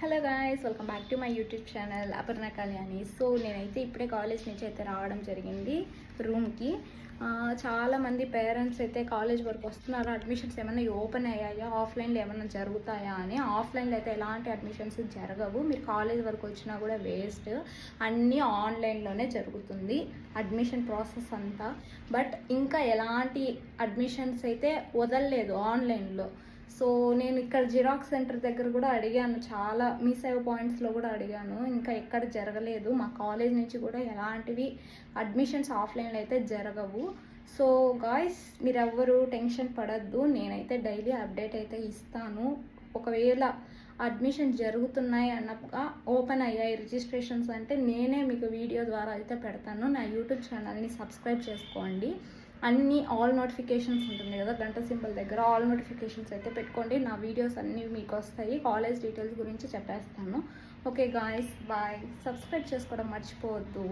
Hello guys, welcome back to my YouTube channel Aparna Kalyani. So నేనైతే ఇప్పుడే college నుంచి అయితే రావడం జరిగింది రూమ్కి. చాలామంది పేరెంట్స్ అయితే కాలేజ్ వరకు వస్తున్నారు. అడ్మిషన్స్ ఏమైనా ఓపెన్ అయ్యాయా, ఆఫ్లైన్లో ఏమైనా జరుగుతాయా అని. ఆఫ్లైన్లో అయితే ఎలాంటి అడ్మిషన్స్ జరగవు. మీరు కాలేజ్ వరకు వచ్చినా కూడా వేస్ట్. అన్నీ ఆన్లైన్లోనే జరుగుతుంది అడ్మిషన్ ప్రాసెస్ అంతా. బట్ ఇంకా ఎలాంటి అడ్మిషన్స్ అయితే వదలలేదు ఆన్లైన్లో. సో నేను ఇక్కడ జిరాక్స్ సెంటర్ దగ్గర కూడా అడిగాను, చాలా మీ సేవ్ పాయింట్స్లో కూడా అడిగాను, ఇంకా ఎక్కడ జరగలేదు. మా కాలేజ్ నుంచి కూడా ఎలాంటివి అడ్మిషన్స్ ఆఫ్లైన్లో అయితే జరగవు. సో గాయ్స్, మీరు ఎవ్వరు టెన్షన్ పడద్దు, నేనైతే డైలీ అప్డేట్ అయితే ఇస్తాను. ఒకవేళ అడ్మిషన్ జరుగుతున్నాయి అన్నగా ఓపెన్ అయ్యాయి రిజిస్ట్రేషన్స్ అంటే నేనే మీకు వీడియో ద్వారా అయితే పెడతాను. నా యూట్యూబ్ ఛానల్ని సబ్స్క్రైబ్ చేసుకోండి. అన్నీ ఆల్ నోటిఫికేషన్స్ ఉంటుంది కదా, గంట సింబల్ దగ్గర ఆల్ నోటిఫికేషన్స్ అయితే పెట్టుకోండి. నా వీడియోస్ అన్నీ మీకు వస్తాయి. కాలేజ్ డీటెయిల్స్ గురించి చెప్పేస్తాను. Okay guys, bye. సబ్స్క్రైబ్ చేసుకోవడం మర్చిపోవద్దు.